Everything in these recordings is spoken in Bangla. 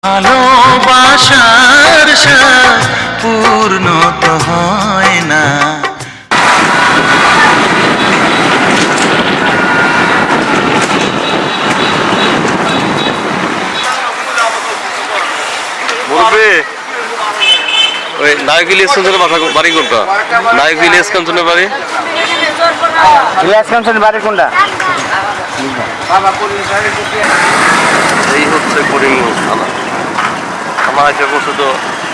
ভালোবাসার স্বাদ পূর্ণ তো হয় না। বলবে ওই নায়ক ইলিয়াস কাঞ্চনের বাড়ি কোনটা? নায়ক ইলিয়াস কাঞ্চনের বাড়ি বাড়ি কোনটা? এই হচ্ছে করিমগঞ্জ থানা। থানা এসে বসে তো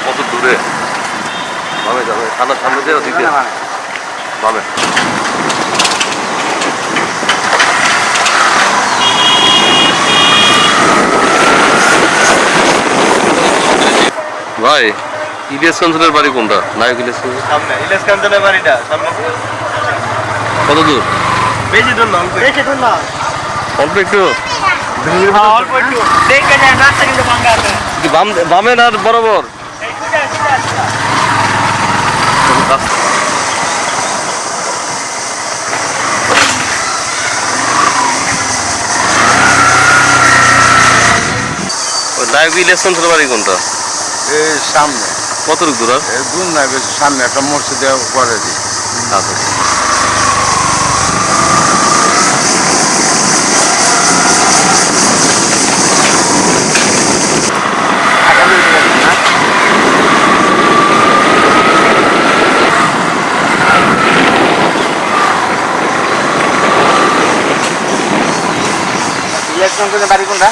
কত দূরে, ভাবে যাবে থানার সামনে দিয়ে দিকে ভাবে। ভাই ইলিয়াস কাঞ্চনের বাড়ি কোনটা? নায়ক ইলিয়াস কাঞ্চন সামনে ইলিয়াস কাঞ্চনের বাড়িটা সামনে। কত দূর? বেশি দূর না, বেশি দূর না, অল্প একটু। অল্প একটু দেখে যায়, রাস্তা কিন্তু ভাঙা আছে। বামে না বরাবর? নায়ক ইলিয়াস কাঞ্চনের বাড়ি কোনটা? এই সামনে। কত দূর? আর দূর না, বেশি সামনে একটা মসজিদে পরে দিই। আচ্ছা। ইলিয়াস কাঞ্চনের বাড়ি কোনটা?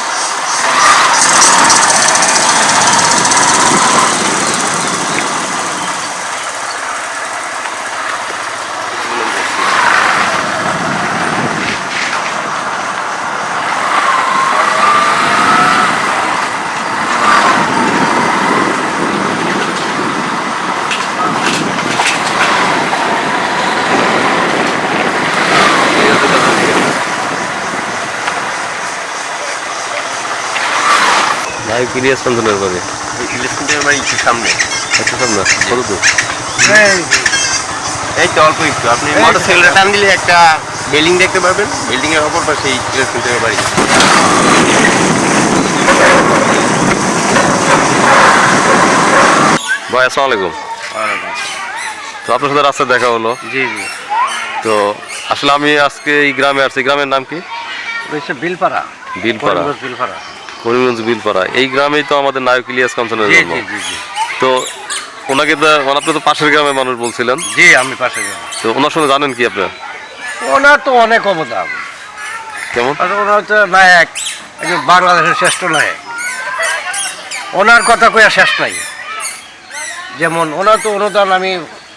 নায়ক ইলিয়াস কাঞ্চনের বাড়ি ইলিয়াস কাঞ্চনের বাড়ি একটু সামনে। একটু সামনে? কত দূর? এই তো অল্প একটু। আপনি মোটরসাইকেলটা টান দিলে একটা বিল্ডিং দেখতে পাবেন, বিল্ডিং এর অপর পাশে ইলিয়াস কাঞ্চনের বাড়ি। ভাই আসসালামু আলাইকুম। তো আপনার সাথে রাস্তায় দেখা হলো। জি জি। তো আসলে আমি আজকে এই গ্রামে আসছি। গ্রামের নাম কি? বিলপাড়া। বিলপাড়া। বিলপাড়া। করিমগঞ্জ বিলপাড়া। এই গ্রামেই তো আমাদের নায়ক ইলিয়াস কাঞ্চনের জি জন্ম। জি জি জি। তো ওনাকে তো আপনি তো পাশের গ্রামের মানুষ বলছিলেন। জি, আমি পাশে যাব। তো ওনার সঙ্গে জানেন কি আপনার? ওনার তো অনেক অবদান। কেমন? ওনার হচ্ছে নায়ক, একজন বাংলাদেশের শ্রেষ্ঠ নায়ক। ওনার কথা কইয়া শেষ নাই। যেমন ওনার তো অনুদান আমি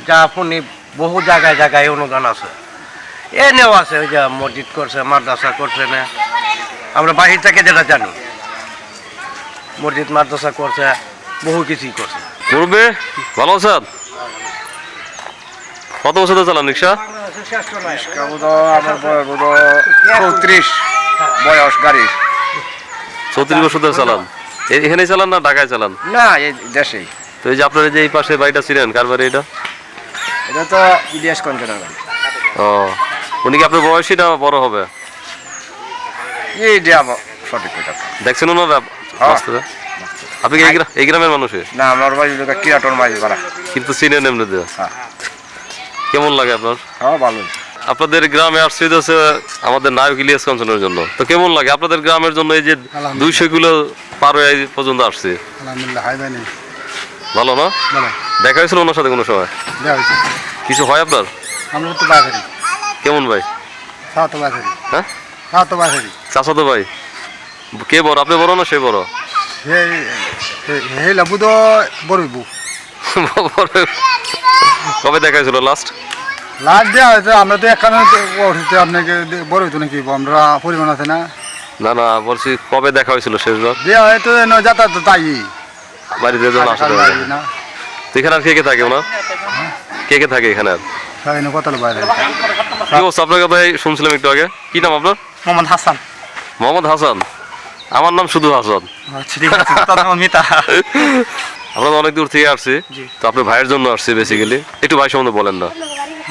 যা শুনি, বহু জায়গায় জায়গায় অনুদান আছে, এনেও আছে। ওই যে মসজিদ করছে, মাদ্রাসা করছে না, আমরা বাহির থেকে যেটা জানি। মসজিদ মাদ্রাসা করছে, বহু কিছুই করছে। করবে। ভালো আছেন? কত বছর ধরে চালান রিক্সা? আমার বয়স 34 বয়স গাড়ির। 34 বছর ধরে চালান? এখানেই চালান না ঢাকায় চালান? না, এই দেশেই। তো এই যে আপনার এই যে এই পাশে বাড়িটা ছিলেন, কার বাড়ি এটা? এটা তো ইলিয়াস কাঞ্চনের বাড়ি। ও, উনি কি আপনার বয়সী না বড় হবে? এই যে আমার সঠিক কথা। দেখছেন ওনার রাস্তাটা? আপনি কি এই গ্রামের মানুষে? না, আমার বাড়ি লোক কিরাটন মাঝি পাড়া। কিন্তু চিনেন এমনিতে? হ্যাঁ। কেমন লাগে আপনার? হ্যাঁ, ভালো। আপনাদের গ্রামে আসছে হচ্ছে আমাদের নায়ক ইলিয়াস কাঞ্চনের জন্য। তো কেমন লাগে আপনাদের গ্রামের জন্য এই যে 200 কিলো পার হয়ে এই পর্যন্ত আসছে? আলহামদুলিল্লাহ, হাই ভাই। ভালো না? দেখা হয়েছিল ওনার সাথে কোনো সময়? কিছু হয় আপনার? আমরা তো বাজারি। কেমন ভাই? সাত বাজারি। হ্যাঁ, সাত বাজারি। চাচাতো ভাই? কে বড়, আপনি বড় না সে বড়? হে লাবু তো বড়ইবু। কবে দেখা হয়েছিল লাস্ট? লাস্ট দেওয়া হয়েছে। আমরা তো এখানে উঠতে আপনাকে বড় হইতো নাকি, আমরা পরিমাণ আছে না। না না, বলছি কবে দেখা হয়েছিল শেষবার? দেওয়া হয়তো যাতায়াত তো তাই বাড়িতে যখন আসা যাবে না। তো এখানে আর কে কে থাকে ওনার? কে কে থাকে এখানে আর? কত বাইরে। কি অবস্থা? আপনার কথা শুনছিলাম একটু আগে। কি নাম আপনার? মোহাম্মদ হাসান। মোহাম্মদ হাসান? আমার নাম শুধু হাসান। আমরা তো অনেক দূর থেকে আসছি। তো আপনার ভাইয়ের জন্য আসছি বেসিক্যালি। একটু ভাই সম্বন্ধে বলেন না।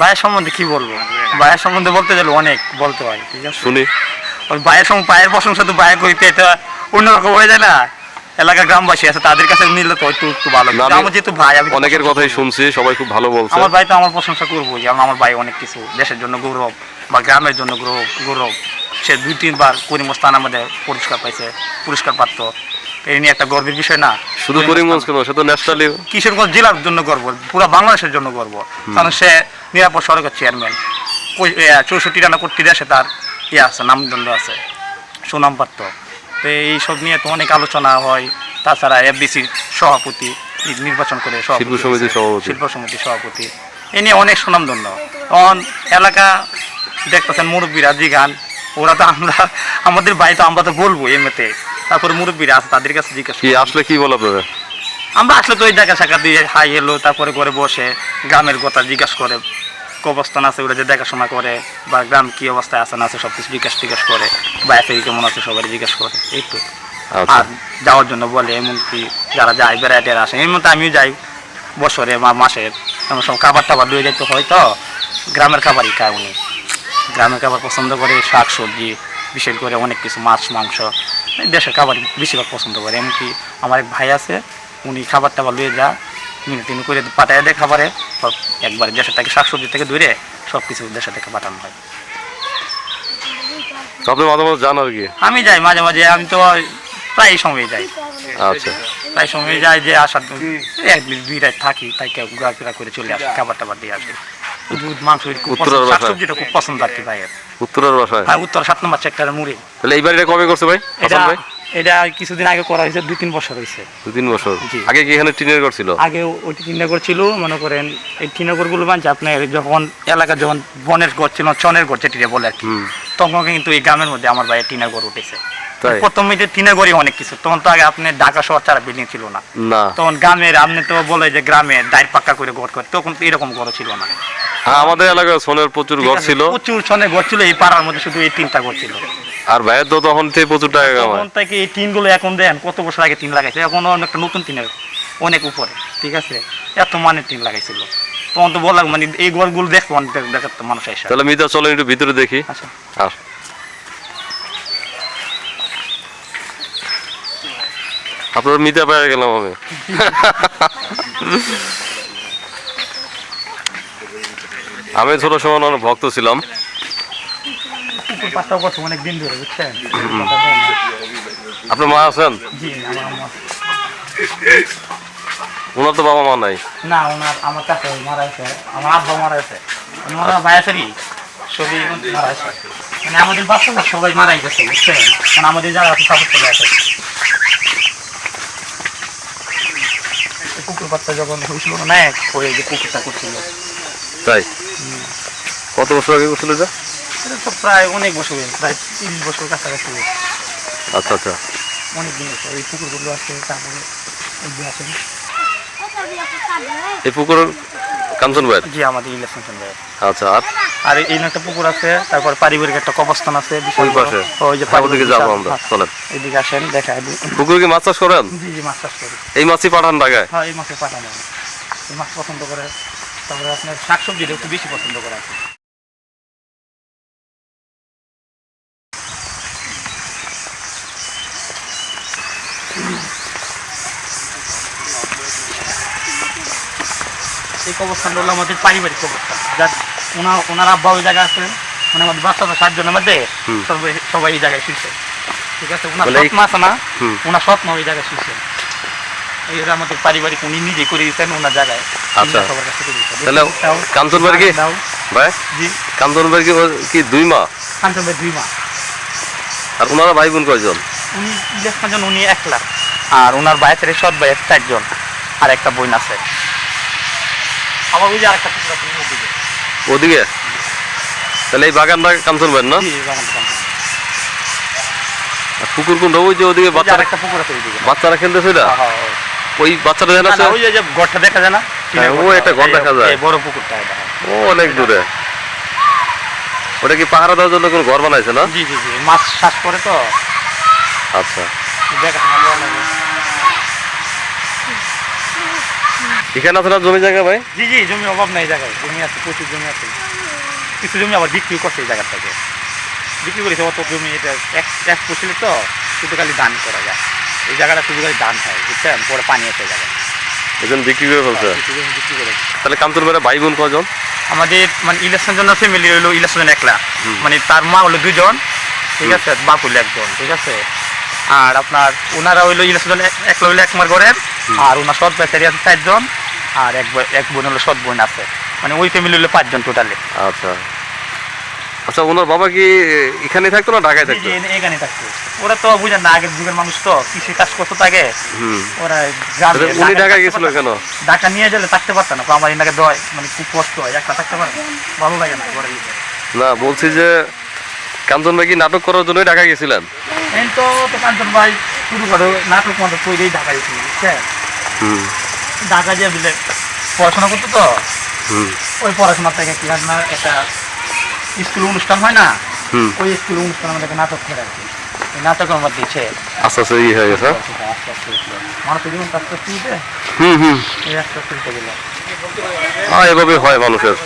ভাইয়ের সম্বন্ধে কি বলবো? ভাইয়ের সম্বন্ধে বলতে গেলে অনেক বলতে হয়, ঠিক আছে? শুনি। ভাইয়ের প্রশংসা তো ভাইয়ের করিতে এটা অন্যরকম হয়ে যায় না। এলাকার গ্রামবাসী আছে তাদের কাছে নিলে তো একটু একটু ভালো না, আমার যেহেতু ভাই আমি তো অনেকের কথাই শুনছি, সবাই খুব ভালো বলছে। আমার ভাই তো আমার প্রশংসা করবো, যেমন আমার ভাই অনেক কিছু দেশের জন্য গৌরব বা গ্রামের জন্য গৌরব। সে 2-3 বার করিমগঞ্জ থানার মধ্যে পুরস্কার প্রাপ্ত। এই নিয়ে একটা গর্বের বিষয় না? শুধু করিমগঞ্জ কেন, সে তো ন্যাশনালি। কিশোরগঞ্জ জেলার জন্য গর্ব, পুরো বাংলাদেশের জন্য গর্ব, কারণ সে নিরাপদ সড়কের চেয়ারম্যান। 64টা না কোটি দেশে তার আছে, নামদণ্ড আছে, সুনামপ্রাপ্ত। তো এইসব নিয়ে তো অনেক আলোচনা হয়। তাছাড়া FBCর সভাপতি নির্বাচন করে, শিল্প সমিতির সভাপতি, এ নিয়ে অনেক সুনামধন্য। তখন এলাকা দেখতেছেন মুরব্বীরা জিগান, ওরা তো আমাদের ভাই তো আমরা তো বলবো এমনিতে, তারপরে মুরব্বীরা আছে তাদের কাছে জিজ্ঞাসা কি আসলে কি বলা আপনারা? আমরা আসলে তো ওই দেখা সাক্ষাৎ দিয়ে হাই এলো, তারপরে ঘরে বসে গ্রামের কথা জিজ্ঞাসা করে, অবস্থান আছে ওরা যে দেখাশোনা করে, বা গ্রাম কি অবস্থায় আছে না আছে সব কিছু জিজ্ঞাসা করে, বা এফআই কেমন আছে সবাই জিজ্ঞাসা করে, এই তো। আর যাওয়ার জন্য বলে, এমনকি যারা যায় বেড়াইতে আসে, এর মধ্যে আমিও যাই বছরে বা মাসের, তেমন সব খাবার টাবার দিয়ে যাইতে হয় তো, গ্রামের খাবারই খায় উনি। গ্রামের খাবার পছন্দ করে, শাক সবজি বিশেষ করে অনেক কিছু, মাছ মাংস, দেশের খাবার বেশিরভাগ পছন্দ করে। এমনকি আমার এক ভাই আছে, উনি খাবার টাবার লুয়ে যা তিনি করে পাঠায় দেয় খাবারে, সব একবারে দেশের থেকে শাকসবজি থেকে ধরে সব কিছু দেশের থেকে পাঠানো হয়। আপনি মাঝে মাঝে যান আর কি? আমি যাই মাঝে মাঝে, আমি তো প্রায় সময় যাই। আচ্ছা, প্রায় সময় যাই, যে আসার 1-2 রাত থাকি, তাই ঘোরাফেরা করে চলে আসি, খাবার টাবার দিয়ে আসি। দুধ মাংস শাকসবজিটা খুব পছন্দ আর কি ভাইয়ের। উত্তরার বাসায়? হ্যাঁ, উত্তর 7 নম্বর সেক্টরের মুড়ি। তাহলে এই বাড়িটা কবে করছে ভাই? এটা কিছুদিন আগে করা হয়েছে, 2-3 বছর হয়েছে। 2-3 বছর আগে কি এখানে টিনের ঘর ছিল? আগে ওইটি টিনগর ছিল, মনে করেন এই টিনগর গুলো বানছে আপনার যখন এলাকা যখন বনের ঘর ছিল, চনের ঘর যেটিকে বলে আর কি, তখন কিন্তু এই গ্রামের মধ্যে আমার ভাইয়ের টিনের ঘর উঠেছে। প্রথমে যে টিনের ঘরই অনেক কিছু, তখন তো আগে আপনি ঢাকা শহর ছাড়া বিল্ডিং ছিল না, তখন গ্রামের আপনি তো বলে যে গ্রামে ডাইর পাক্কা করে ঘর করে, তখন তো এরকম ঘর ছিল না। হ্যাঁ, আমাদের এলাকায় সোনের প্রচুর ঘর ছিল, প্রচুর সোনের ঘর ছিল, এই পাড়ার মধ্যে শুধু এই 3টা ঘর ছিল। আর ভাইয়ের তো তখন থেকে প্রচুর টাকা কামায়। তখন থেকে এই টিনগুলো এখন দেন, কত বছর আগে টিন লাগাইছে, এখন অনেকটা নতুন টিনের অনেক উপরে, ঠিক আছে, এত মানের টিন লাগাইছিল। তখন তো বললাম মানে এই ঘরগুলো দেখবো দেখাতো মানুষ এসে। তাহলে মিতা চলেন একটু ভিতরে দেখি। আচ্ছা, আপনার মিতা পেয়ে গেলাম আমি। আমি ছোট সময় অনেক ভক্ত ছিলাম। অনেক দিন ধরে, বুঝছেন। আপনার মা আছেন? জি, আমার মা। ওনার তো বাবা মা নাই? না, আমার কাছে মারা গেছে, আমার আব্বা মারা গেছে, আমার ভাই আছে সবই মারা গেছে, মানে আমাদের বাচ্চারা সবাই মারাই গেছে, বুঝছেন, মানে আমাদের যারা সাপোর্ট করে আছে। কুকুর বাচ্চা যখন হয়েছিল না, ওই যে কুকুরটা করছিল। তাই? কত বছর আগে করছিল এটা? এটা তো প্রায় অনেক বছর, প্রায় 30 বছর কাছাকাছি। আচ্ছা আচ্ছা, অনেক দিন হচ্ছে, ওই পুকুরগুলো আছে, তারপরে আছে। এই পুকুর কাঞ্চন ভাই? জি, আমাদের ইলেকশন ভাই। আচ্ছা, আর এই একটা পুকুর আছে, তারপর পারিবারিক একটা কবরস্থান আছে ওই পাশে। ওই যে ওদিকে যাবো আমরা, চলেন। এদিকে আসেন, দেখাই দিই। পুকুরে কি মাছ চাষ করেন? জি জি, মাছ চাষ করি। এই মাছই পাঠান ঢাকায়? হ্যাঁ, এই মাছে পাঠানো, এই মাছ পছন্দ করে। তারপরে আপনার শাকসবজিটা একটু বেশি পছন্দ করে আছে। এই কবরস্থানটা হলো আমাদের পারিবারিক কবরস্থান, যার ওনার আব্বা ওই জায়গায় আছেন, মানে আমাদের বাচ্চাটা 7 জনের মধ্যে সবাই এই জায়গায় শুনছে, ঠিক আছে। ওনার সৎমা আছে না, ওনার সৎমা ওই জায়গায় শুনছে। এই আমাদের পারিবারিক, উনি নিজে করে দিচ্ছেন ওনার জায়গায়। আচ্ছা, তাহলে কাঞ্চন ভাই কি ভাই? জি, কাঞ্চন ভাই কি 2 মা? কাঞ্চন ভাই 2 মা। আর ওনারা ভাই বোন কয়জন? উনি 5 জন, উনি একলা, আর ওনার ভাইয়ের সৎ ভাই 4 জন, আর একটা বোন আছে। আবার ওই যে আরেকটা পুকুর আছে ওদিকে। তাহলে এই বাগানটা কাঞ্চন ভাই না? জি, বাগানটা। আর পুকুর কোনটা? ওই যে ওদিকে বাচ্চারা, একটা পুকুর আছে ওইদিকে, বাচ্চারা খেলতেছে ওইটা? ওই বাচ্চাটা জানা আছে, ওই যে ঘরটা দেখা যায় না, ও একটা ঘর দেখা যায়, বড় পুকুরটা এটা। ও অনেক দূরে। ওটা কি পাহারা দেওয়ার জন্য কোনো ঘর বানাইছে না? জি জি জি, মাছ চাষ করে তো। আচ্ছা, দেখাশোনা করা লাগে। এখানে আছে না জমি জায়গা ভাই? জি জি, জমি অভাব নাই, জায়গায় জমি আছে, প্রচুর জমি আছে। কিছু জমি আবার বিক্রি করছে এই জায়গা থেকে, বিক্রি করেছে অত জমি। এটা এক ফসলি তো, শুধু খালি ধান করা যায়। এই জায়গাটা শুধু করে ধান হয় বুঝছেন, পরে পানি এসে যাবে এই জন্য বিক্রি করে ফেলছে। বিক্রি করে। তাহলে কান্তন ভাইরা ভাই বোন কজন? আমাদের মানে ইলেকশনের জন্য ফ্যামিলি হইলো ইলেকশন একলা, মানে তার মা হলো 2 জন, ঠিক আছে, বাপ হইলো 1 জন, ঠিক আছে। আর আপনার ওনারা হইলো ইলেকশন একলা হইলো একমার ঘরের, আর ওনার সৎ বেচারি আছে 4 জন, আর এক বোন হলো সৎ বোন আছে, মানে ওই ফ্যামিলি হলো 5 জন টোটালি। আচ্ছা আচ্ছা, ওনার বাবা কি এখানে থাকতো না ঢাকায় থাকতো? এখানে থাকতো। ওরা তো বুঝেন না, আগের যুগের মানুষ তো কৃষি কাজ করতো আগে, ওরা উনি ঢাকায় গেছিল কেন? ঢাকা নিয়ে গেলে থাকতে পারতো না, আমার এনাকে দয় মানে খুব কষ্ট হয়, একটা থাকতে পারে ভালো লাগে না ঘরে। না বলছি যে কাঞ্চন ভাই কি নাটক করার জন্যই ঢাকা গেছিলেন? এই তো কাঞ্চন ভাই শুরু করে নাটক মতো তৈরি ঢাকা গেছিল, বুঝছেন। ঢাকা যে বুঝলে পড়াশোনা করতো তো, ওই পড়াশোনা থেকে কি হয় না, একটা স্কুল অনুষ্ঠান হয় না, ওই স্কুল অনুষ্ঠান আমাদেরকে নাটক করে আর কি, এই নাটকের মধ্যে দিচ্ছে আস্তে আস্তে ই হয়ে গেছে। আস্তে আস্তে মানুষের জীবন আস্তে আস্তে উঠে, এই আস্তে আস্তে উঠে গেল। এভাবে হয় মানুষের।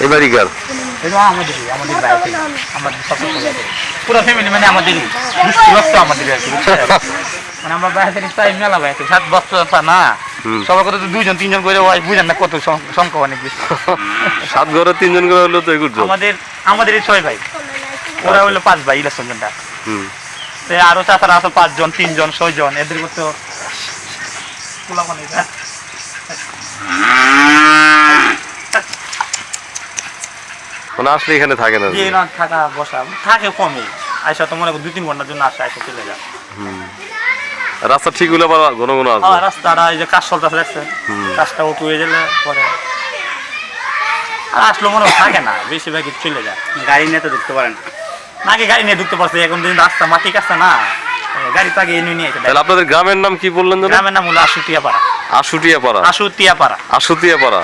এবারই গার এটা আমাদের বাড়িতে আমাদের সব পুরো ফ্যামিলি মানে আমাদেরই রক্ত আমাদের আর কি, বুঝছেন। মানে আমরা বাইরে প্রায় মেলা বাইরে 7 বছর না, সবার কথা তো 2 জন 3 জন করে হয়, বুঝেন না কত সংখ্যা অনেক বেশি। 7 ঘরে 3 জন করে হলো তো এগুলো। আমাদের 6 ভাই, ওরা হইলো 5 ভাই ইলেকশন জনটা, আরো চাচারা আছে 5 জন 3 জন 6 জন, এদের তো পোলা মানে মানে আসলে এখানে থাকে না? যে না থাকা বসা থাকে কমই, আইসা তো মনে 2-3 ঘন্টার জন্য আসে, আইসা চলে যায়। রাস্তা ঠিক হলে আবার ঘন ঘন আসবে। রাস্তাটা এই যে কাজ চলতেছে দেখছেন, কাজটা উঠে গেলে পরে আর আসলে মনে থাকে না, বেশিরভাগই চলে যায়। গাড়ি নিয়ে তো ঢুকতে পারেন নাকি? গাড়ি নিয়ে ঢুকতে পারছে, এখন দিন রাস্তা মাটি কাজটা না, গাড়ি তো আগে এনে নিয়ে আসে। তাহলে আপনাদের গ্রামের নাম কি বললেন? গ্রামের নাম হলো আশুটিয়াপাড়া। আশুটিয়াপাড়া। আশুটিয়াপাড়া। আশুটিয়াপাড়া।